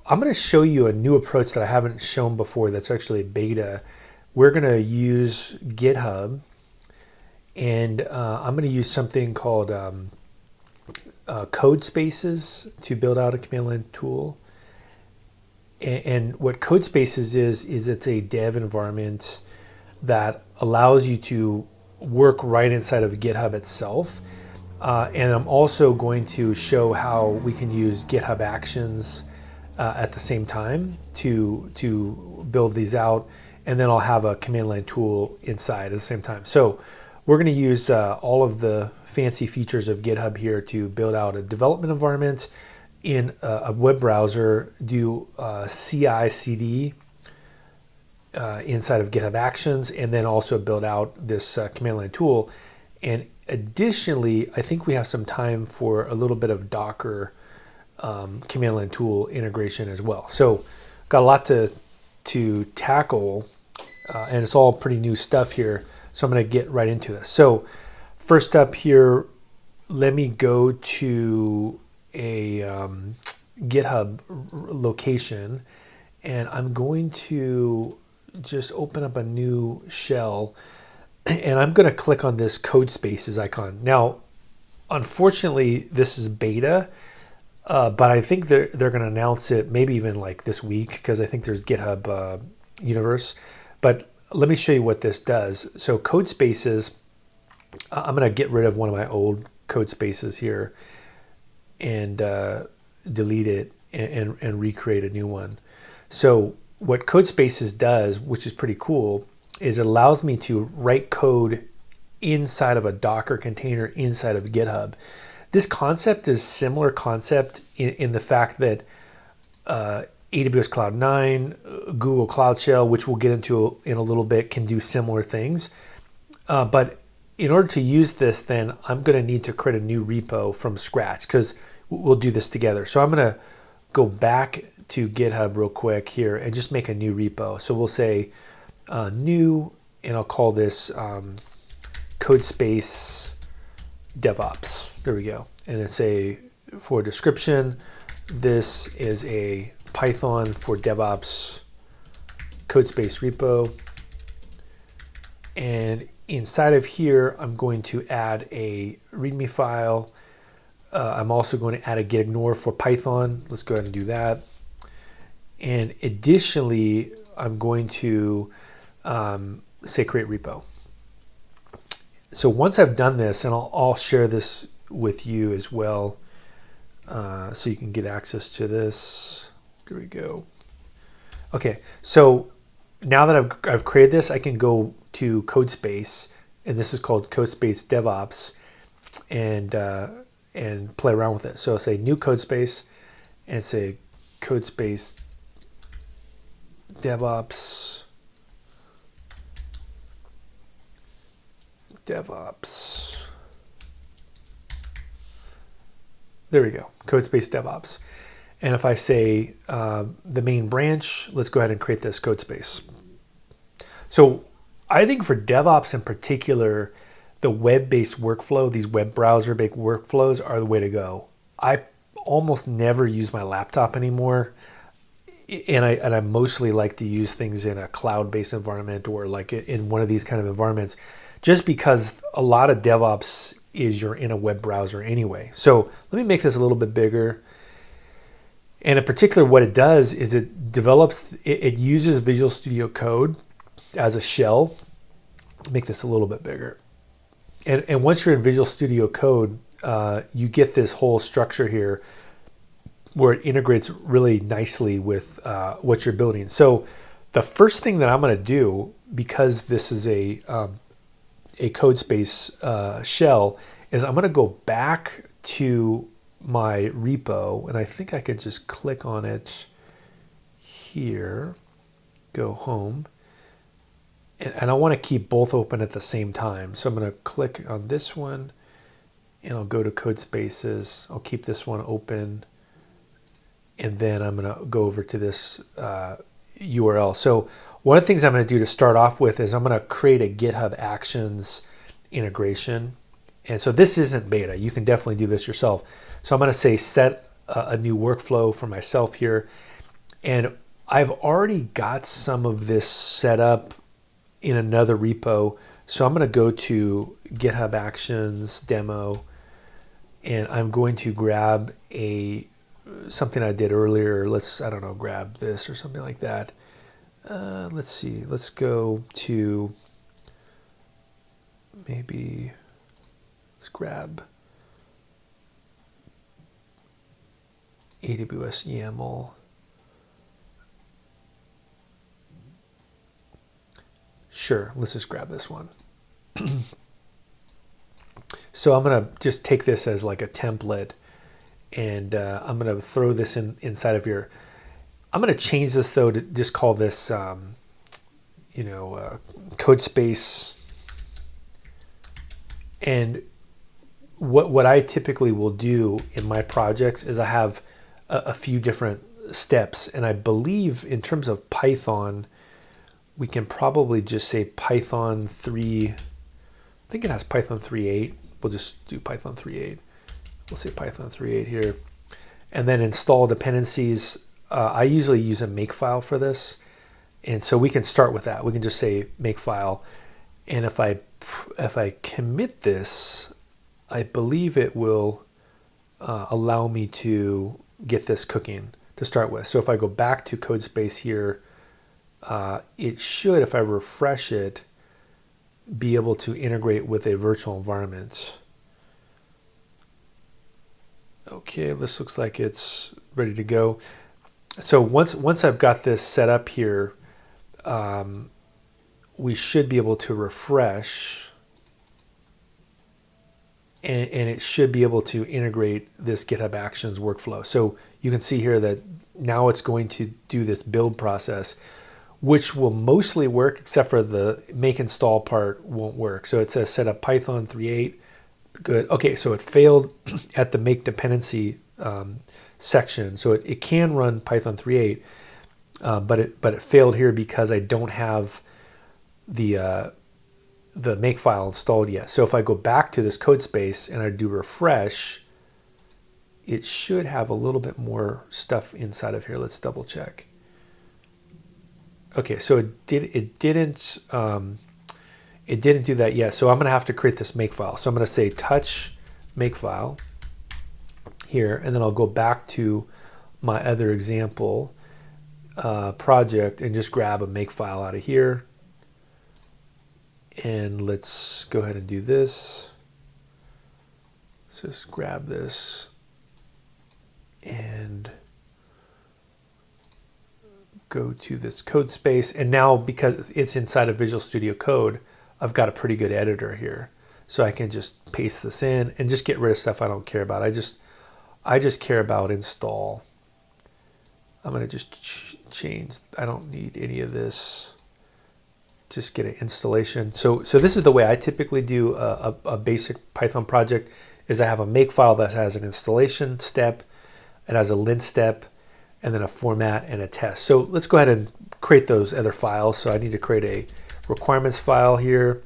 I'm going to show you a new approach that I haven't shown before that's actually beta. We're going to use GitHub, and I'm going to use something called Codespaces to build out a command line tool. And what Codespaces is it's a dev environment that allows you to work right inside of GitHub itself. And I'm also going to show how we can use GitHub Actions at the same time to build these out. And then I'll have a command line tool inside at the same time. So we're going to use all of the fancy features of GitHub here to build out a development environment in a web browser, do CI/CD inside of GitHub Actions, and then also build out this command line tool. And additionally, I think we have some time for a little bit of Docker command line tool integration as well. So got a lot to tackle, and it's all pretty new stuff here. So I'm going to get right into this. So first up here, let me go to a GitHub location, and I'm going to just open up a new shell, and I'm going to click on this Codespaces icon. Now, unfortunately, this is beta, but I think they're going to announce it maybe even like this week, because I think there's GitHub Universe. But let me show you what this does. So Codespaces, I'm going to get rid of one of my old Codespaces here and delete it and recreate a new one. So what Codespaces does, which is pretty cool, is it allows me to write code inside of a Docker container inside of GitHub. This concept is similar concept in the fact that AWS Cloud 9, Google Cloud Shell, which we'll get into in a little bit, can do similar things. But in order to use this, then I'm going to need to create a new repo from scratch, because we'll do this together. So I'm going to go back to GitHub real quick here and just make a new repo. So we'll say new, and I'll call this Codespace DevOps. There we go. And it's for description, this is a Python for DevOps Codespace repo. And inside of here, I'm going to add a README file. I'm also going to add a gitignore for Python. Let's go ahead and do that. And additionally, I'm going to say create repo. So once I've done this, and I'll share this with you as well, so you can get access to this. There we go. Okay, so now that I've created this, I can go to Codespace, and this is called Codespace DevOps, and play around with it. So I'll say new Codespace, and say Codespace DevOps. There we go, Codespace DevOps. And if I say the main branch, let's go ahead and create this Codespace. So I think for DevOps in particular, the web-based workflow, these web browser-based workflows are the way to go. I almost never use my laptop anymore. And I mostly like to use things in a cloud-based environment, or like in one of these kind of environments, just because a lot of DevOps is you're in a web browser anyway. So let me make this a little bit bigger. And in particular, what it does is it uses Visual Studio Code as a shell. Make this a little bit bigger. And once you're in Visual Studio Code, you get this whole structure here where it integrates really nicely with what you're building. So the first thing that I'm going to do, because this is a Codespace shell, is I'm going to go back to my repo, and I think I could just click on it here, go home, and I want to keep both open at the same time. So I'm going to click on this one, and I'll go to Codespaces. I'll keep this one open, and then I'm going to go over to this URL. So one of the things I'm going to do to start off with is I'm going to create a GitHub Actions integration. And so this isn't beta. You can definitely do this yourself. So I'm going to say set a new workflow for myself here. And I've already got some of this set up in another repo. So I'm going to go to GitHub Actions demo, and I'm going to grab something I did earlier. I don't know, grab this or something like that. Let's see. Let's go to let's grab AWS YAML. Sure, let's just grab this one. So I'm going to just take this as like a template, and I'm going to throw this inside of here. I'm going to change this though to just call this, Codespace. And what I typically will do in my projects is I have a few different steps, and I believe in terms of Python, we can probably just say Python 3. I think it has Python 3.8. We'll just do Python 3.8. We'll say Python 3.8 here. And then install dependencies. I usually use a makefile for this. And so we can start with that. We can just say makefile. And if I commit this, I believe it will allow me to get this cooking to start with. So if I go back to Codespace here, it should, if I refresh it, be able to integrate with a virtual environment. Okay, this looks like it's ready to go. So once I've got this set up here, we should be able to refresh, and it should be able to integrate this GitHub Actions workflow. So you can see here that now it's going to do this build process, which will mostly work, except for the make install part won't work. So it says set up Python 3.8. Good. Okay, so it failed at the make dependency section. So it can run Python 3.8, but it failed here because I don't have the makefile installed yet. So if I go back to this Codespace and I do refresh, it should have a little bit more stuff inside of here. Let's double check. Okay, so it didn't do that yet. So I'm going to have to create this makefile. So I'm going to say touch makefile here, and then I'll go back to my other example project and just grab a makefile out of here. And let's go ahead and do this. Let's just grab this and go to this Codespace. And now, because it's inside of Visual Studio Code, I've got a pretty good editor here. So I can just paste this in and just get rid of stuff I don't care about. I just care about install. I'm going to just change. I don't need any of this. Just get an installation. So this is the way I typically do a basic Python project. Is I have a makefile that has an installation step, it has a lint step, and then a format and a test. So let's go ahead and create those other files. So I need to create a requirements file here,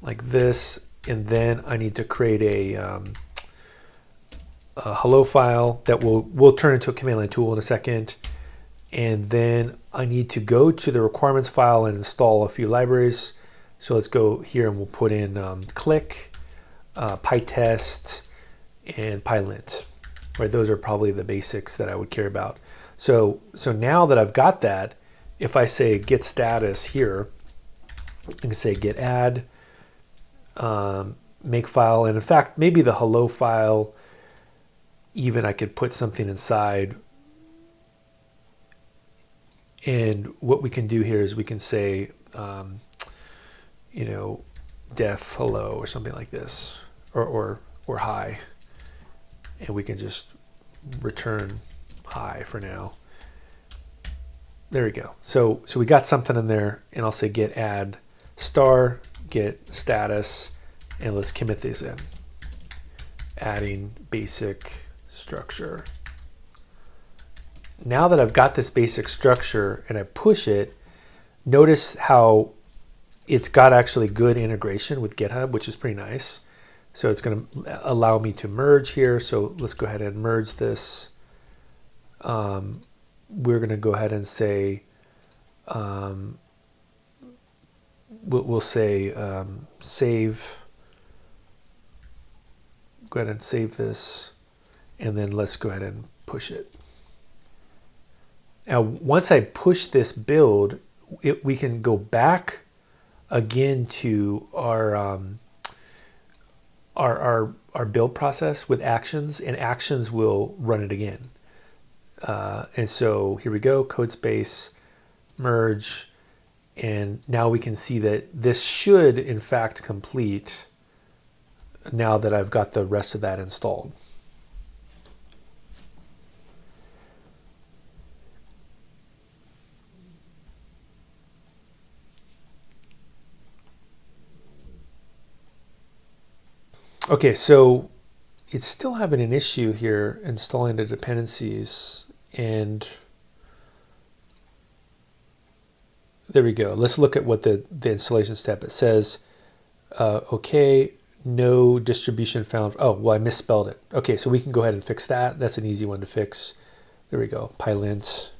like this, and then I need to create a hello file that will turn into a command line tool in a second. And then I need to go to the requirements file and install a few libraries. So let's go here and we'll put in click, PyTest, and PyLint. Right, those are probably the basics that I would care about. So now that I've got that, if I say git status here, I can say git add, makefile, and in fact, maybe the hello file, even I could put something inside. And what we can do here is we can say, def hello or something like this, or hi, and we can just return hi for now. There we go. So we got something in there, and I'll say git add star, git status, and let's commit these in. Adding basic structure. Now that I've got this basic structure and I push it, notice how it's got actually good integration with GitHub, which is pretty nice. So it's going to allow me to merge here. So let's go ahead and merge this we're going to go ahead and say, we'll say save. Go ahead and save this, and then let's go ahead and push it. Now, once I push this build, we can go back again to our build process with actions, and actions will run it again. And so here we go, Codespace, merge, and now we can see that this should in fact complete now that I've got the rest of that installed. Okay, so it's still having an issue here installing the dependencies, and there we go. Let's look at what the installation step, it says, okay, no distribution found. Oh, well, I misspelled it. Okay, so we can go ahead and fix that. That's an easy one to fix. There we go, pylint.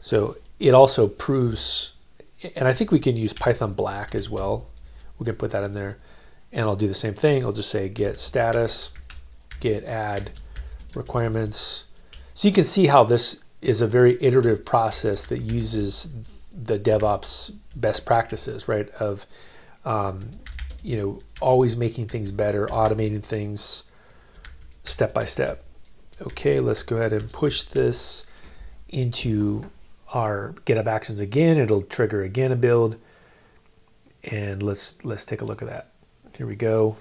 So it also proves, and I think we can use Python black as well. We can put that in there. And I'll do the same thing. I'll just say get status, get add requirements. So you can see how this is a very iterative process that uses the DevOps best practices, right? Of always making things better, automating things step by step. Okay, let's go ahead and push this into our GitHub Actions again. It'll trigger again a build, and let's take a look at that. Here we go.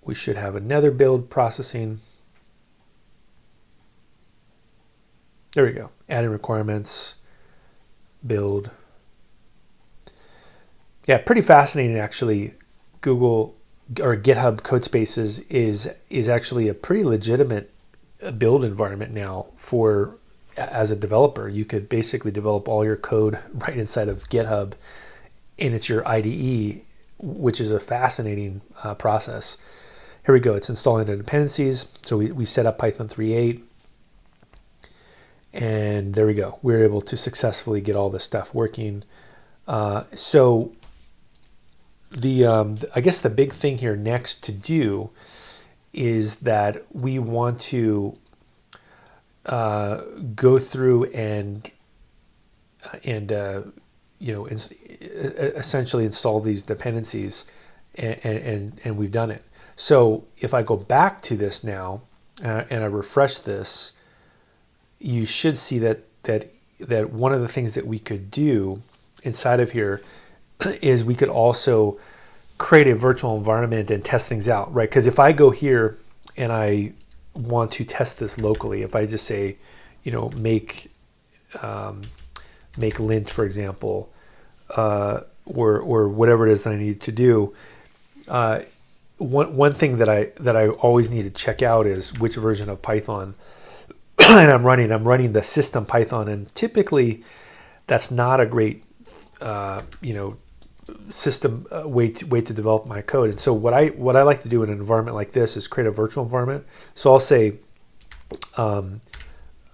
We should have another build processing. There we go. Adding requirements, build. Yeah, pretty fascinating actually. Google or GitHub Codespaces is actually a pretty legitimate build environment now for, as a developer. You could basically develop all your code right inside of GitHub, and it's your IDE, which is a fascinating process. Here we go. It's installing the dependencies. So we set up Python 3.8, and there we go. We're able to successfully get all this stuff working. So I guess the big thing here next to do is that we want to go through and essentially install these dependencies, and we've done it. So if I go back to this now and I refresh this, you should see that one of the things that we could do inside of here is we could also create a virtual environment and test things out, right? Because if I go here and I want to test this locally, if I just say, make lint, for example, or whatever it is that I need to do. One thing that I always need to check out is which version of Python and I'm running the system Python, and typically that's not a great system way to develop my code. And so what I like to do in an environment like this is create a virtual environment. So I'll say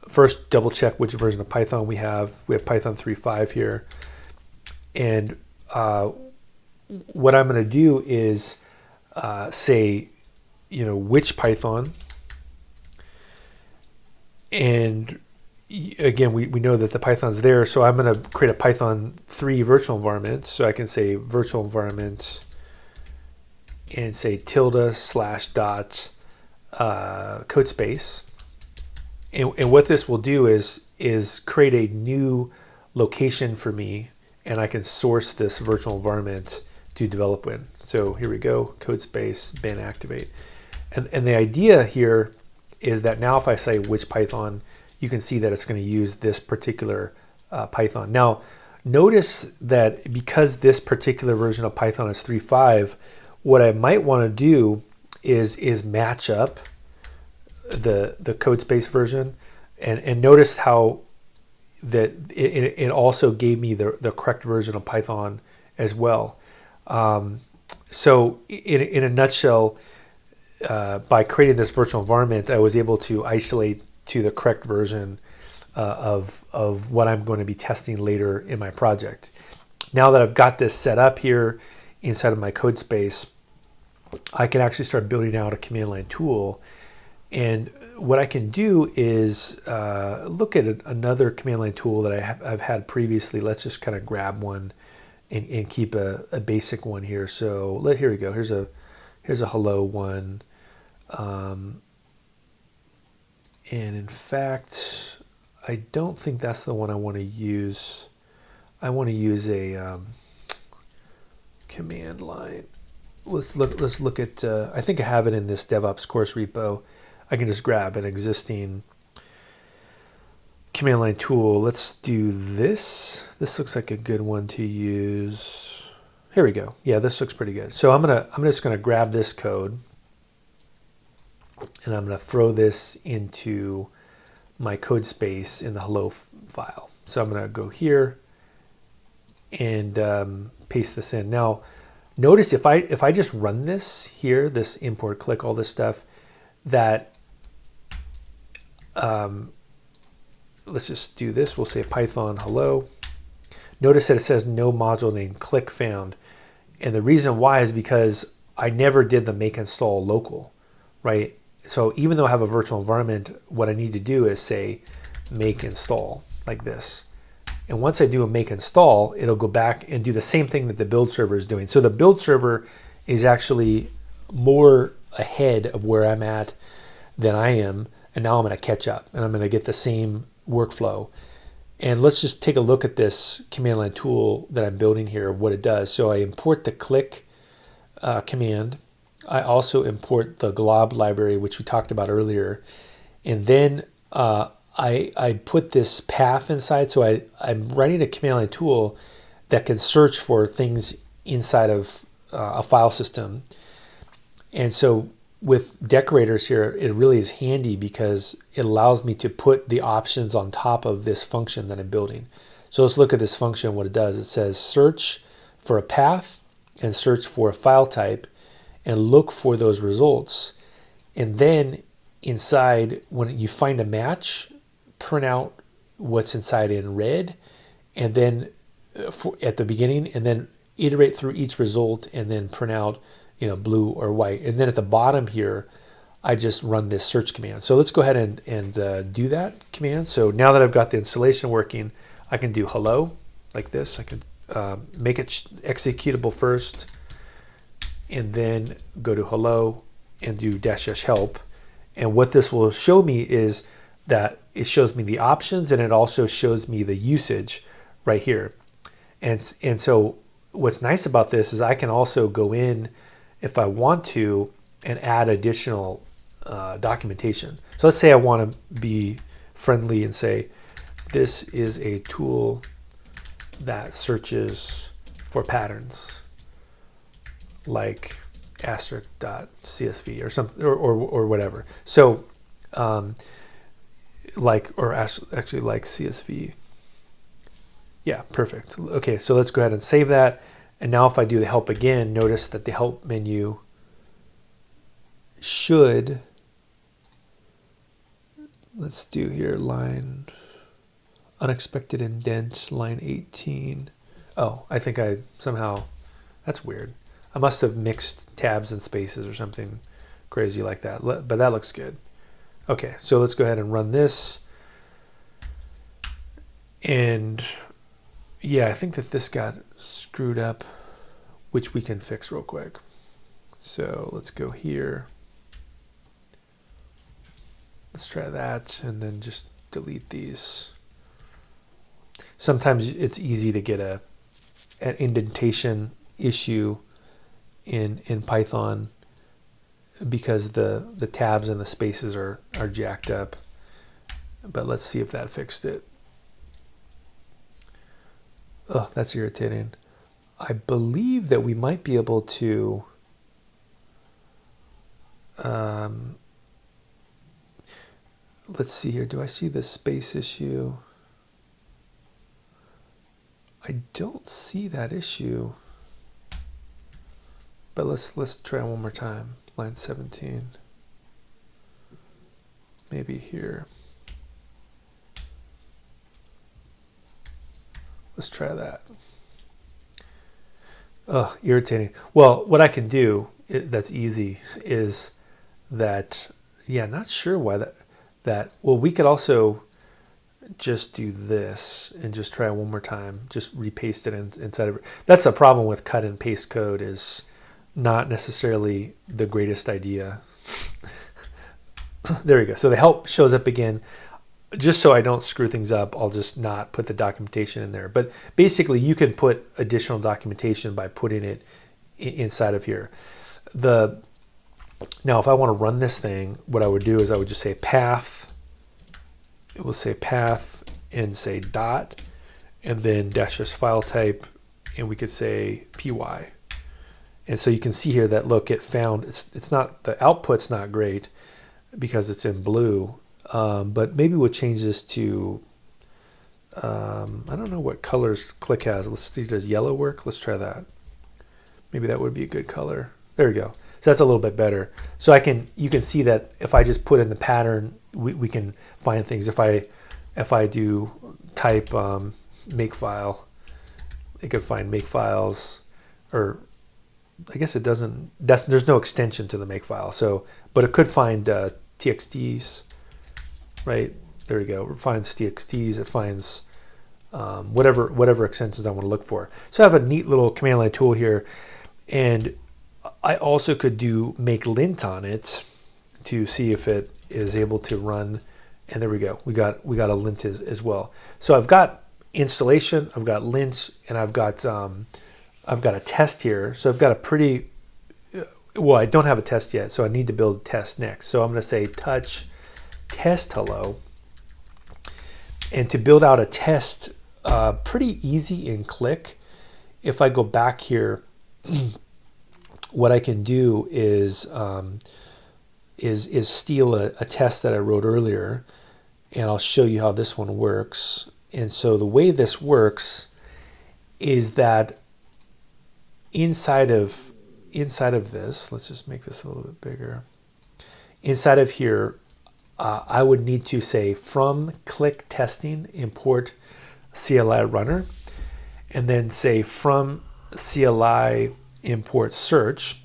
first double check which version of Python we have. We have Python 3.5 here, and what I'm going to do is say which Python. And again, we know that the Python's there, so I'm going to create a Python 3 virtual environment. So I can say virtual environment and say tilde/dot codespace. And what this will do is create a new location for me, and I can source this virtual environment to develop in. So here we go, codespace bin activate. And the idea here is that now if I say which Python, you can see that it's going to use this particular Python. Now, notice that because this particular version of Python is 3.5, what I might want to do is match up the Codespace version, and notice how that it also gave me the correct version of Python as well. So in a nutshell, by creating this virtual environment, I was able to isolate to the correct version of what I'm going to be testing later in my project. Now that I've got this set up here inside of my code space, I can actually start building out a command line tool. And what I can do is look at another command line tool that I've had previously. Let's just kind of grab one and keep a basic one here. So here we go. Here's a hello one. And in fact, I don't think that's the one I want to use. I want to use a command line. Let's look at, I think I have it in this DevOps course repo. I can just grab an existing command line tool. Let's do this. This looks like a good one to use. Here we go. Yeah, this looks pretty good. So I'm just gonna grab this code and I'm gonna throw this into my code space in the hello file. So I'm gonna go here and paste this in. Now, notice if I just run this here, this import, click, all this stuff, that let's just do this. We'll say Python hello. Notice that it says no module name click found. And the reason why is because I never did the make install local, right? So even though I have a virtual environment, what I need to do is say make install like this. And once I do a make install, it'll go back and do the same thing that the build server is doing. So the build server is actually more ahead of where I'm at than I am. And now I'm going to catch up and I'm going to get the same workflow. And let's just take a look at this command line tool that I'm building here, what it does. So I import the click command. I also import the glob library, which we talked about earlier. And then I put this path inside. So I'm writing a command line tool that can search for things inside of a file system. And so with decorators here, it really is handy because it allows me to put the options on top of this function that I'm building. So let's look at this function, what it does. It says search for a path and search for a file type and look for those results. And then inside, when you find a match, print out what's inside in red, and then at the beginning, and then iterate through each result and then print out blue or white. And then at the bottom here, I just run this search command. So let's go ahead and do that command. So now that I've got the installation working, I can do hello like this. I can make it executable first and then go to hello and do -- help. And what this will show me is that it shows me the options and it also shows me the usage right here. And so what's nice about this is I can also go in if I want to and add additional documentation. So let's say I want to be friendly and say, this is a tool that searches for patterns like asterisk.csv or something or whatever. So like CSV. Yeah, perfect. Okay, so let's go ahead and save that. And now if I do the help again, notice that the help menu should, let's do here, line, unexpected indent, line 18. Oh, I think I somehow, that's weird. I must have mixed tabs and spaces or something crazy like that, but that looks good. Okay, so let's go ahead and run this. And yeah, I think that this got screwed up, which we can fix real quick. So let's go here. Let's try that and then just delete these. Sometimes it's easy to get an indentation issue in Python because the tabs and the spaces are jacked up. But let's see if that fixed it. Oh, that's irritating. I believe that we might be able to let's see here. Do I see the space issue? I don't see that issue. But let's try one more time. Line 17. Maybe here. Let's try that. Oh, irritating. Well, what I can do that's easy is that, yeah, not sure why well, we could also just do this and just try it one more time, just repaste it inside of it. That's the problem with cut and paste code, is not necessarily the greatest idea. There we go. So the help shows up again. Just so I don't screw things up, I'll just not put the documentation in there. But basically, you can put additional documentation by putting it inside of here. Now, if I want to run this thing, what I would do is I would just say path. It will say path and say dot, and then dash s file type, and we could say py. And so you can see here that, look, it found, it's not, the output's not great because it's in blue. But maybe we'll change this to, I don't know what colors Click has. Let's see, does yellow work? Let's try that. Maybe that would be a good color. There we go. So that's a little bit better. So you can see that if I just put in the pattern, we can find things. If I do type makefile, it could find makefiles, or I guess it doesn't. There's no extension to the makefile. So, but it could find txts. Right, there we go. It finds txts. It finds whatever extensions I want to look for. So I have a neat little command line tool here, and I also could do make lint on it to see if it is able to run. And there we go. We got a lint as well. So I've got installation, I've got lints, and I've got a test here. So I've got a pretty, well, I don't have a test yet, so I need to build a test next. So I'm going to say touch test hello, and to build out a test, pretty easy in Click. If I go back here, what I can do is steal a test that I wrote earlier, and I'll show you how this one works. And so the way this works is that inside of this, let's just make this a little bit bigger. Inside of here, I would need to say from Click testing import CLI runner, and then say from CLI import search.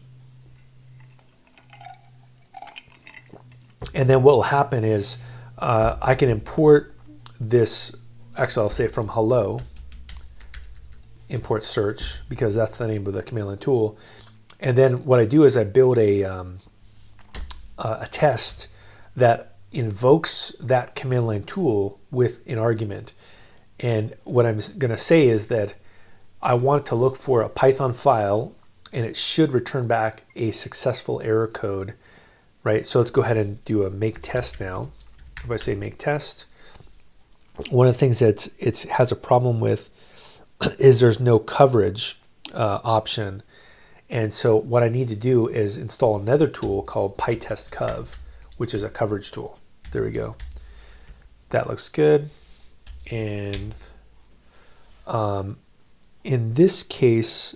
And then what will happen is I can import this, actually I'll say from hello import search, because that's the name of the command line tool. And then what I do is I build a test that invokes that command line tool with an argument. And what I'm going to say is that I want to look for a Python file, and it should return back a successful error code, right? So let's go ahead and do a make test now. If I say make test, one of the things that it has a problem with is there's no coverage option. And so what I need to do is install another tool called pytestcov, which is a coverage tool. There we go. That looks good. And in this case,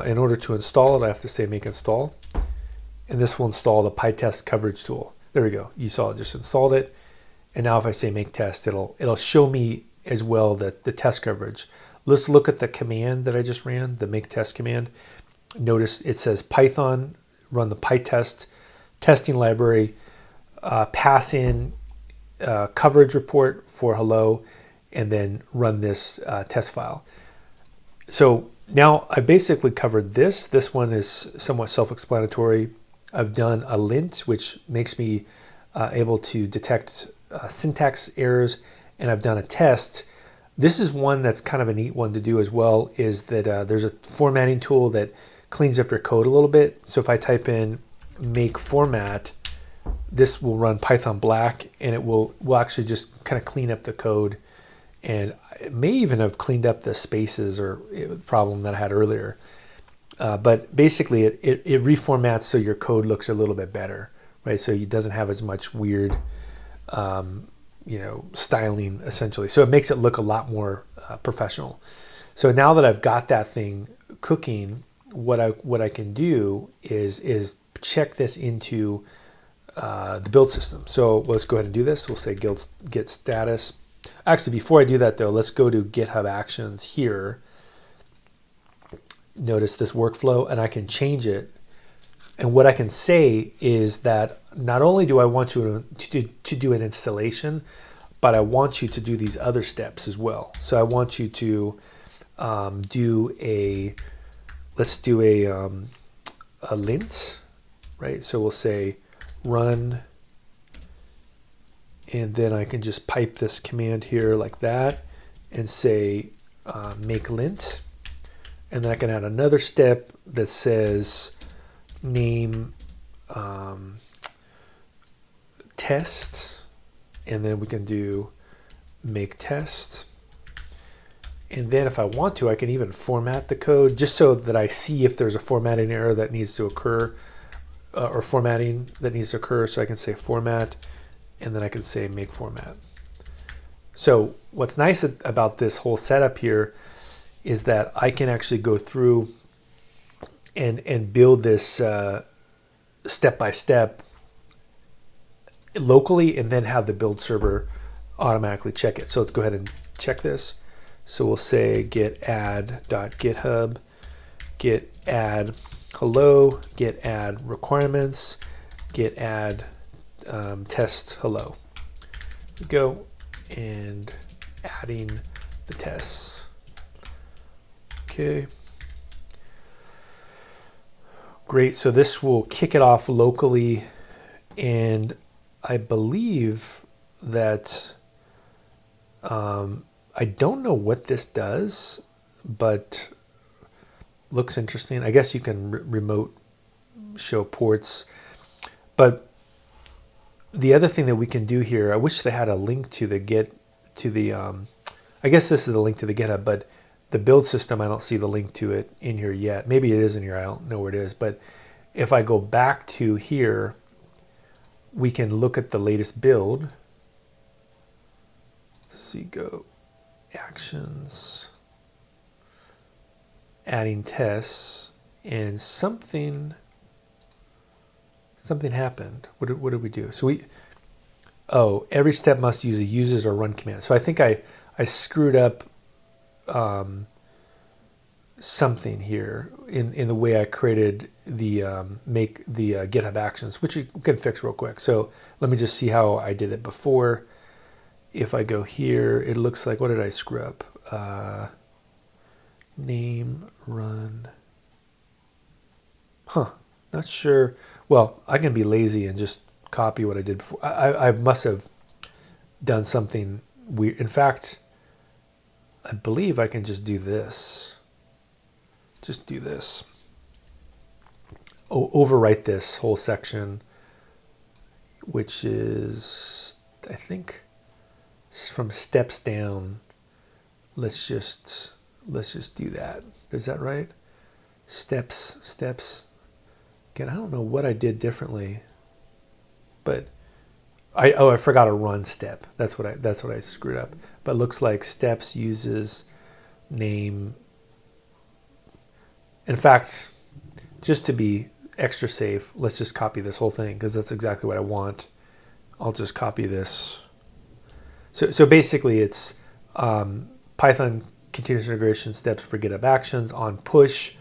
in order to install it, I have to say make install. And this will install the pytest coverage tool. There we go. You saw it, just installed it. And now if I say make test, it'll show me as well the test coverage. Let's look at the command that I just ran, the make test command. Notice it says Python, run the pytest testing library, pass in coverage report for hello, and then run this test file. So now I basically covered this. This one is somewhat self-explanatory. I've done a lint, which makes me able to detect syntax errors, and I've done a test. This is one that's kind of a neat one to do as well, is that there's a formatting tool that cleans up your code a little bit. So if I type in make format, this will run Python black, and it will actually just kind of clean up the code. And it may even have cleaned up the spaces or problem that I had earlier. But basically it reformats so your code looks a little bit better, right? So it doesn't have as much weird styling essentially. So it makes it look a lot more professional. So now that I've got that thing cooking, what I can do is check this into the build system. So let's go ahead and do this. We'll say git status. Actually, before I do that though, let's go to GitHub Actions here. Notice this workflow, and I can change it. And what I can say is that not only do I want you to do an installation, but I want you to do these other steps as well. So I want you to let's do a lint, right? So we'll say run, and then I can just pipe this command here like that and say make lint. And then I can add another step that says name test, and then we can do make test. And then if I want to, I can even format the code just so that I see if there's a formatting error that needs to occur or formatting that needs to occur. So I can say format, and then I can say make format. So what's nice about this whole setup here is that I can actually go through and build this step by step locally, and then have the build server automatically check it. So let's go ahead and check this. So we'll say git add.github, git add hello, git add requirements, git add test hello. We go and adding the tests. Okay. Great. So this will kick it off locally, and I believe that I don't know what this does, but looks interesting. I guess you can remote show ports. But the other thing that we can do here, I wish they had a link to the I guess this is the link to the GitHub, but the build system, I don't see the link to it in here yet. Maybe it is in here, I don't know where it is. But if I go back to here, we can look at the latest build. Let's see, go actions, adding tests, and something happened. What did we do? So every step must use a uses or run command. So I think I screwed up something here in the way I created the GitHub Actions, which you can fix real quick. So let me just see how I did it before. If I go here, it looks like, what did I screw up? Name, run. Not sure. Well, I can be lazy and just copy what I did before. I must have done something weird. In fact, I believe I can just do this. Just do this. Overwrite this whole section, which is, I think, from steps down. Let's just do that. Is that right? Steps. Again, I don't know what I did differently, but I forgot a run step. That's what I screwed up. But it looks like steps uses name. In fact, just to be extra safe, let's just copy this whole thing because that's exactly what I want. I'll just copy this. So basically it's Python continuous integration steps for GitHub Actions on push,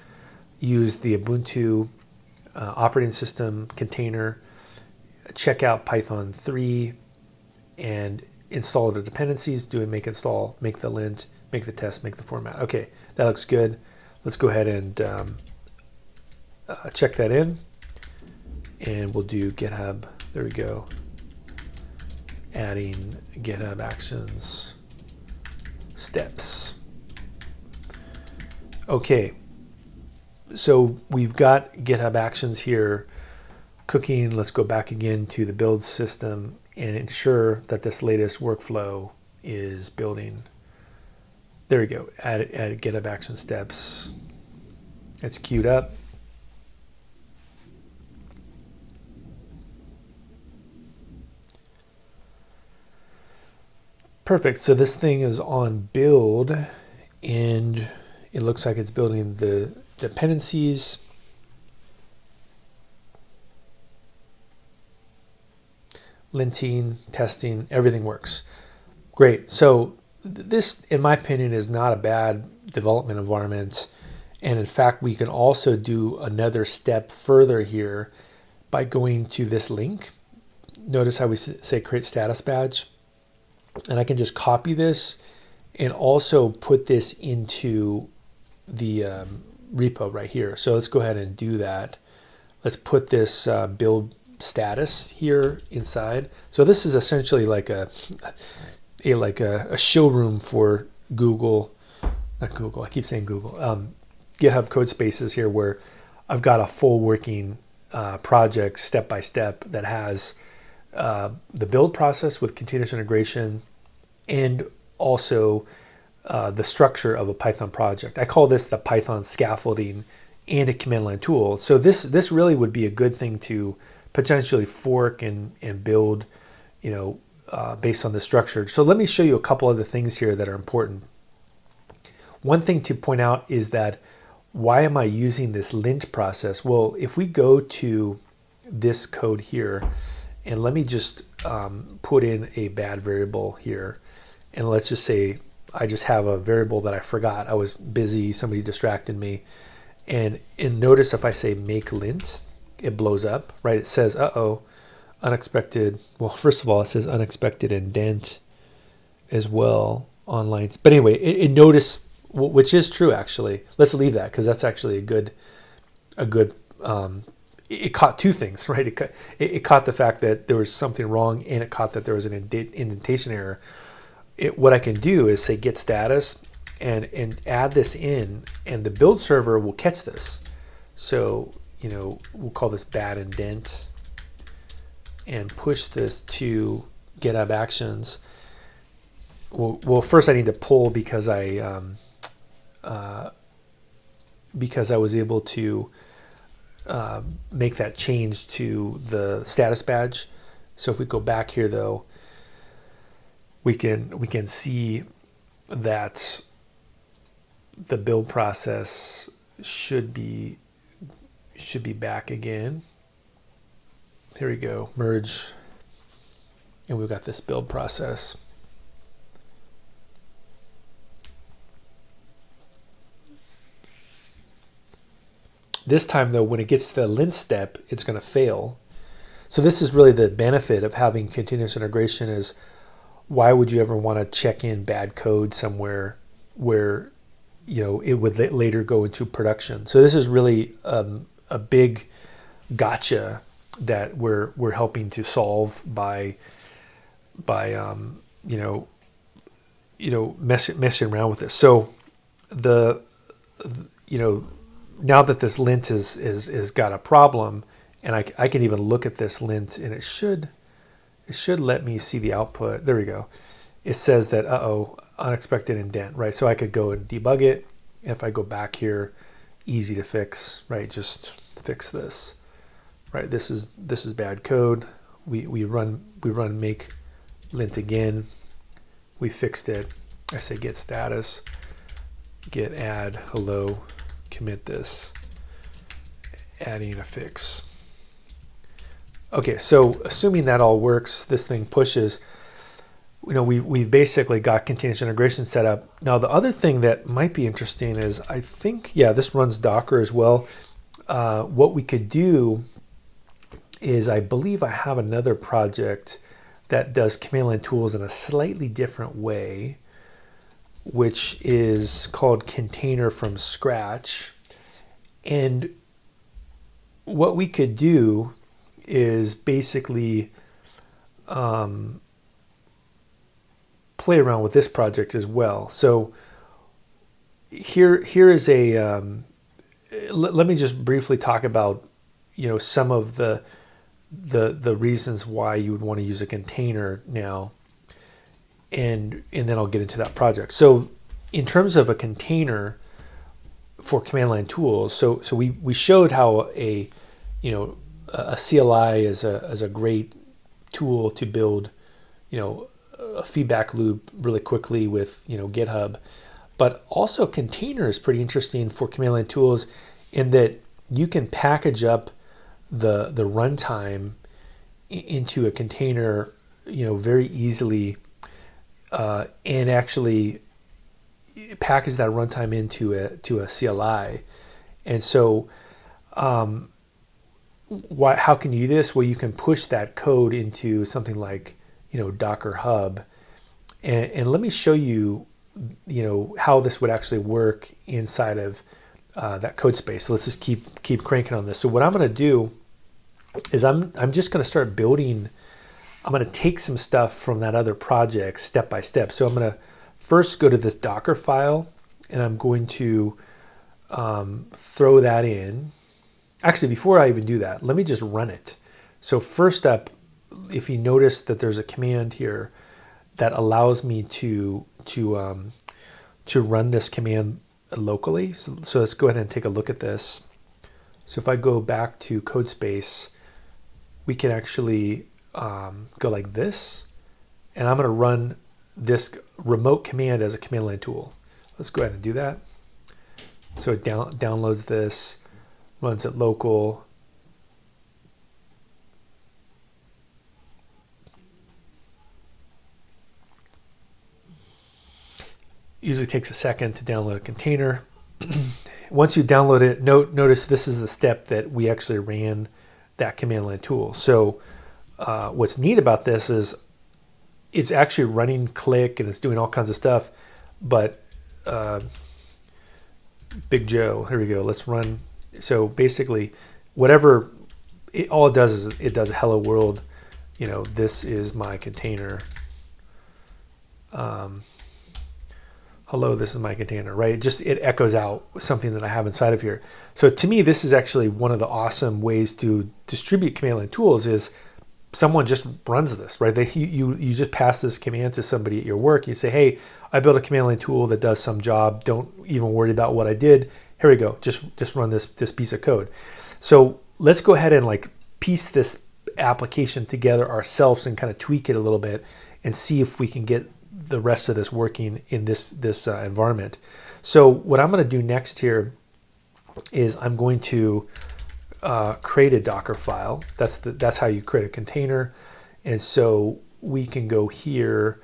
use the Ubuntu operating system container, check out Python 3, and install the dependencies, do a make install, make the lint, make the test, make the format. Okay, that looks good. Let's go ahead and check that in, and we'll do GitHub. There we go. Adding GitHub Actions steps. Okay, so we've got GitHub Actions here cooking. Let's go back again to the build system and ensure that this latest workflow is building. There we go. Add GitHub Action steps. It's queued up. Perfect. So this thing is on build, and it looks like it's building the dependencies. Linting, testing, everything works. Great. So this, in my opinion, is not a bad development environment. And in fact, we can also do another step further here by going to this link. Notice how we say create status badge. And I can just copy this and also put this into the repo right here. So let's go ahead and do that. Let's put this build status here inside. So this is essentially like a showroom for Google, not Google, I keep saying Google, GitHub Codespaces here, where I've got a full working project step by step that has the build process with continuous integration and also the structure of a Python project. I call this the Python scaffolding and a command line tool. So this really would be a good thing to potentially fork and build, based on the structure. So let me show you a couple other things here that are important. One thing to point out is that why am I using this lint process? Well, if we go to this code here, and let me just put in a bad variable here, and let's just say I just have a variable that I forgot. I was busy, somebody distracted me. And notice if I say make lint, it blows up, right? It says, uh-oh, unexpected. Well, first of all, it says unexpected indent as well on lines. But anyway, it noticed, which is true actually. Let's leave that because that's actually a good. It caught two things, right? It caught the fact that there was something wrong, and it caught that there was an indentation error. What I can do is say get status and add this in, and the build server will catch this. So we'll call this bad indent and push this to GitHub Actions. Well, first I need to pull because I was able to make that change to the status badge. So if we go back here though, we can see that the build process should be back again. Here we go, merge, and we've got this build process. This time though, when it gets to the lint step, it's going to fail. So this is really the benefit of having continuous integration is why would you ever want to check in bad code somewhere where it would later go into production? So this is really a big gotcha that we're helping to solve by messing around with this. So now that this lint is got a problem, and I can even look at this lint, and it should let me see the output. There we go. It says that unexpected indent, right? So I could go and debug it. If I go back here, easy to fix, right? Just fix this, right? This is bad code. We run make lint again. We fixed it. I say get status, get add hello, commit this, adding a fix. Okay, so assuming that all works, this thing pushes. We've basically got continuous integration set up. Now the other thing that might be interesting is I think, this runs Docker as well. What we could do is I believe I have another project that does command line tools in a slightly different way, which is called Container from Scratch. And what we could do is basically play around with this project as well. So here is a let me just briefly talk about some of the reasons why you would want to use a container now, and then I'll get into that project. So in terms of a container for command line tools, so we showed how a CLI is a great tool to build a feedback loop really quickly with GitHub, but also container is pretty interesting for command line tools in that you can package up the runtime into a container very easily. and actually package that runtime into a CLI. And so how can you do this? Well, you can push that code into something like, Docker Hub. And let me show you, how this would actually work inside of that code space. So let's just keep cranking on this. So what I'm going to do is I'm just going to start building. I'm going to take some stuff from that other project step by step. So I'm going to first go to this Docker file, and I'm going to throw that in. Actually, before I even do that, let me just run it. So first up, if you notice that there's a command here that allows me to run this command locally. So let's go ahead and take a look at this. So if I go back to Codespace, we can actually go like this, and I'm going to run this remote command as a command line tool. Let's go ahead and do that. So it downloads this, runs it local. Usually takes a second to download a container. Once you download it, notice this is the step that we actually ran that command line tool. So what's neat about this is it's actually running click and it's doing all kinds of stuff, but Big Joe, here we go, let's run. So basically whatever, all it does is it does hello world, this is my container. Hello, this is my container, right? It echoes out something that I have inside of here. So to me, this is actually one of the awesome ways to distribute command line tools is someone just runs this, right? You just pass this command to somebody at your work. You say, hey, I built a command line tool that does some job. Don't even worry about what I did. Here we go. Just run this piece of code. So let's go ahead and like piece this application together ourselves and kind of tweak it a little bit and see if we can get the rest of this working in this environment. So what I'm going to do next here is I'm going to create a Docker file. That's how you create a container. And so we can go here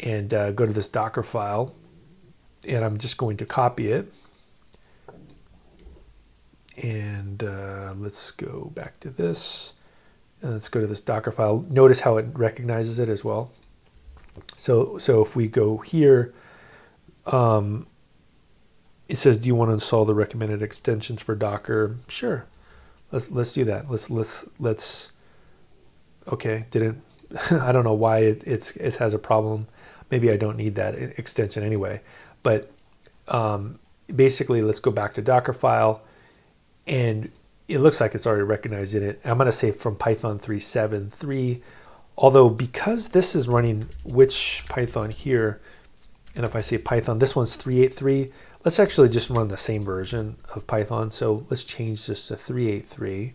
and go to this Docker file, and I'm just going to copy it. And let's go back to this, and let's go to this Docker file. Notice how it recognizes it as well. So if we go here, it says, do you want to install the recommended extensions for Docker? Sure. Let's do that. Let's okay, didn't I don't know why it has a problem. Maybe I don't need that extension anyway. But basically let's go back to Docker file, and it looks like it's already recognized in it. I'm going to say from Python 3.7.3. Although because this is running which Python here, and if I say Python, this one's 3.8.3, let's actually just run the same version of Python. So let's change this to 3.8.3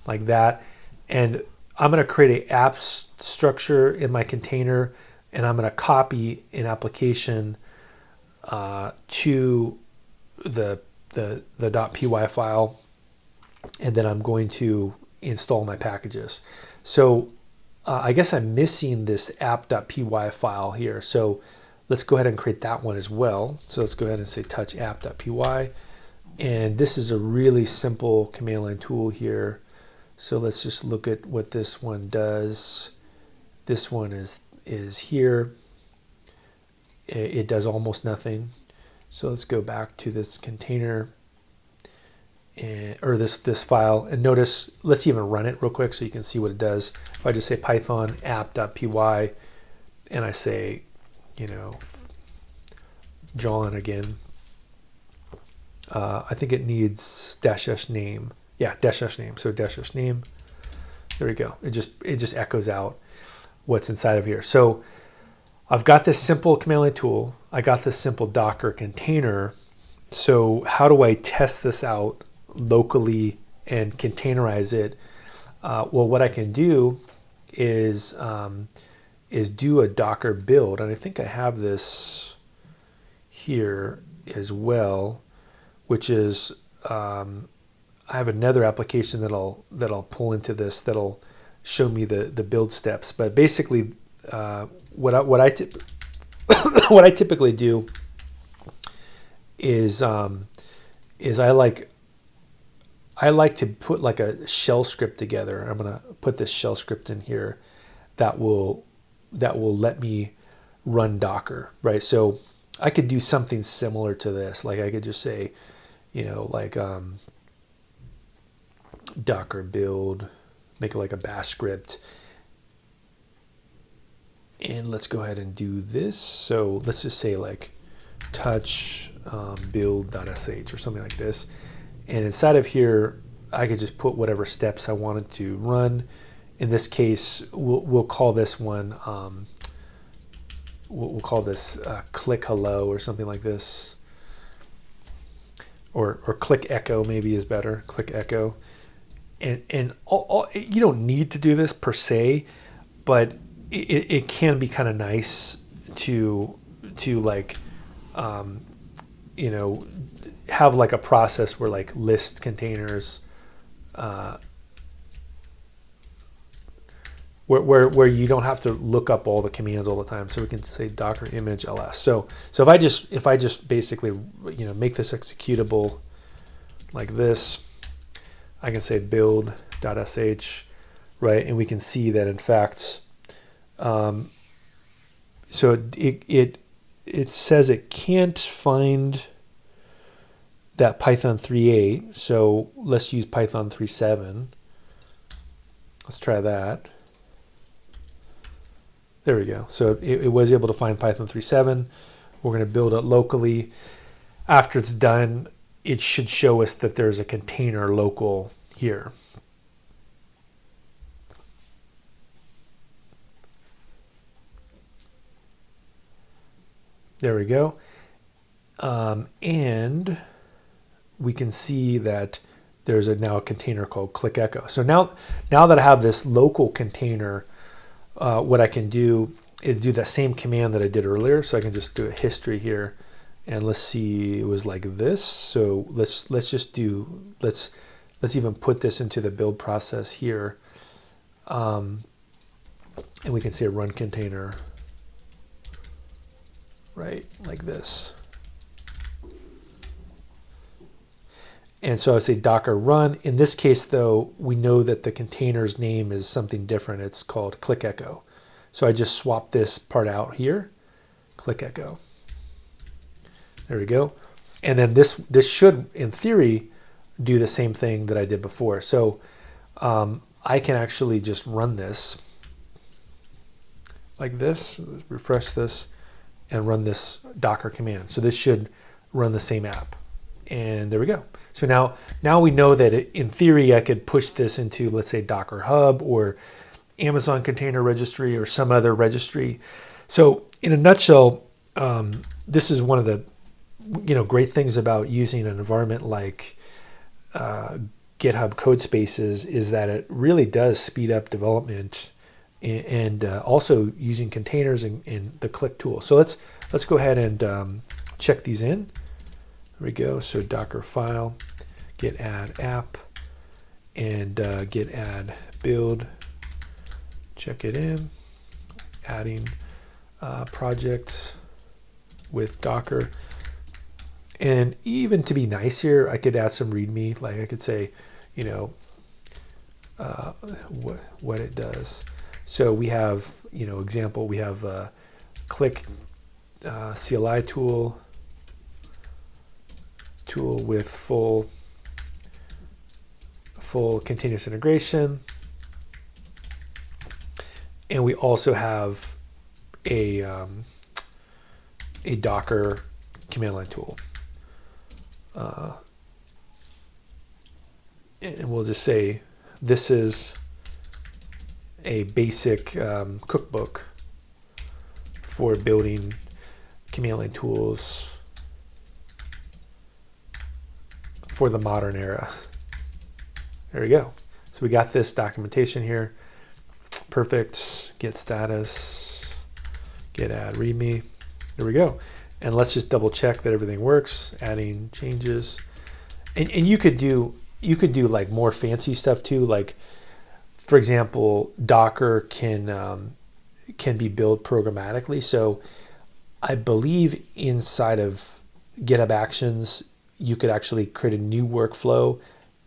like that. And I'm going to create an app structure in my container, and I'm going to copy an application to the .py file, and then I'm going to install my packages. So I guess I'm missing this app.py file here. So let's go ahead and create that one as well. So let's go ahead and say touch app.py. And this is a really simple command line tool here. So let's just look at what this one does. This one is here. It does almost nothing. So let's go back to this container or this file, and notice, let's even run it real quick so you can see what it does. If I just say python app.py and I say, John again, I think it needs -- name. Yeah, -- name. So -- name. There we go. It just echoes out what's inside of here. So I've got this simple command line tool. I got this simple Docker container. So how do I test this out locally and containerize it? Well, what I can do is do a Docker build, and I think I have this here as well, which is I have another application that'll pull into this that'll show me the build steps. But basically, what I what I typically do is I like to put like a shell script together. I'm gonna put this shell script in here that will let me run Docker, right? So I could do something similar to this. Like I could just say, like Docker build, make it like a bash script. And let's go ahead and do this. So let's just say like touch build.sh or something like this. And inside of here, I could just put whatever steps I wanted to run. In this case, we'll call this one, we'll call this click hello or something like this. Or click echo maybe is better, click echo. And you don't need to do this per se, but it can be kind of nice to like, have like a process where like list containers, where you don't have to look up all the commands all the time. So we can say docker image ls. So if I just basically make this executable like this, I can say build.sh, right? And we can see that in fact, so it says it can't find that Python 3.8. So let's use Python 3.7. Let's try that. There we go. So it was able to find Python 3.7. We're going to build it locally. After it's done, it should show us that there's a container local here. There we go. And we can see that there's now a container called click echo. So now that I have this local container, what I can do is do that same command that I did earlier. So I can just do a history here, and let's see, it was like this. So let's even put this into the build process here, and we can say run container, right, like this. And so I say docker run. In this case, though, we know that the container's name is something different. It's called click echo. So I just swap this part out here, click echo. There we go. And then this should, in theory, do the same thing that I did before. So I can actually just run this like this, refresh this, and run this docker command. So this should run the same app. And there we go. So now we know that in theory I could push this into, let's say, Docker Hub or Amazon Container Registry or some other registry. So in a nutshell, this is one of the great things about using an environment like GitHub Codespaces, is that it really does speed up development, and also using containers and the click tool. So let's go ahead and check these in. There we go. So Docker file, git add app, and git add build. Check it in. Adding projects with Docker. And even to be nice here, I could add some README. Like I could say, what it does. So we have, example, we have a click CLI tool with full continuous integration, and we also have a Docker command line tool, and we'll just say this is a basic cookbook for building command line tools for the modern era. There we go. So we got this documentation here. Perfect. Git status, git add readme. There we go. And let's just double check that everything works. Adding changes, and you could do like more fancy stuff too. Like, for example, Docker can can be built programmatically. So I believe inside of GitHub Actions, you could actually create a new workflow.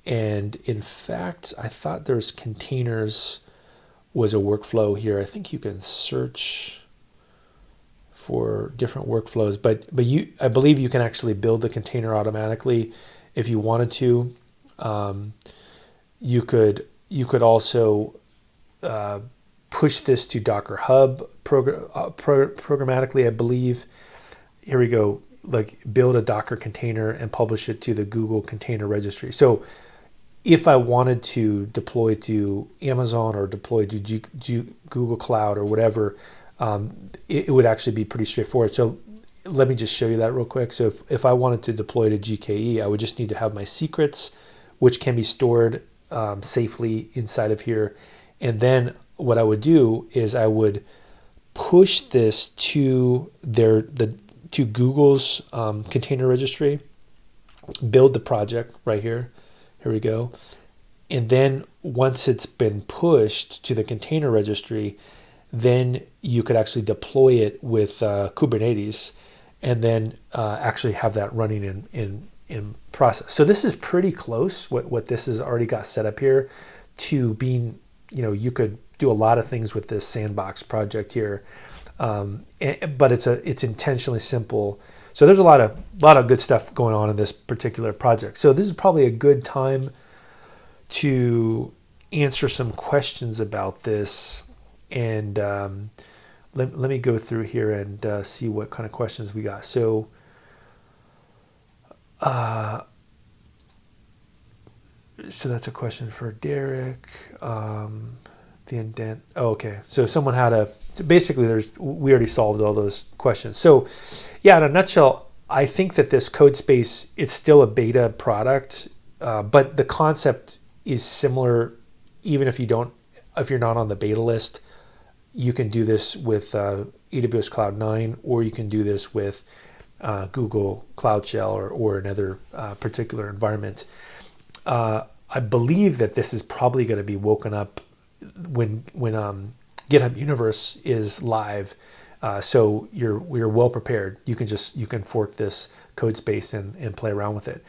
And in fact, I thought there's containers was a workflow here. I think you can search for different workflows, but I believe you can actually build the container automatically if you wanted to. You could also push this to Docker Hub programmatically, I believe. Here we go, like build a Docker container and publish it to the Google Container Registry. So if I wanted to deploy to Amazon or deploy to Google Cloud or whatever, it would actually be pretty straightforward. So let me just show you that real quick. So if I wanted to deploy to GKE, I would just need to have my secrets, which can be stored safely inside of here. And then what I would do is I would push this to to Google's container registry, build the project right here. Here we go. And then once it's been pushed to the container registry, then you could actually deploy it with Kubernetes and then actually have that running in process. So this is pretty close, what this has already got set up here, to being, you could do a lot of things with this sandbox project here. But it's intentionally simple. So there's a lot of good stuff going on in this particular project. So this is probably a good time to answer some questions about this. And let me go through here and see what kind of questions we got. So so that's a question for Derek. The indent. Oh, okay. So someone had basically we already solved all those questions. So yeah, in a nutshell, I think that this Codespace, it's still a beta product, but the concept is similar. Even if you're not on the beta list, you can do this with AWS Cloud 9, or you can do this with Google Cloud Shell or another particular environment. I believe that this is probably going to be woken up when GitHub Universe is live. So we're well prepared. You can fork this Codespace and play around with it.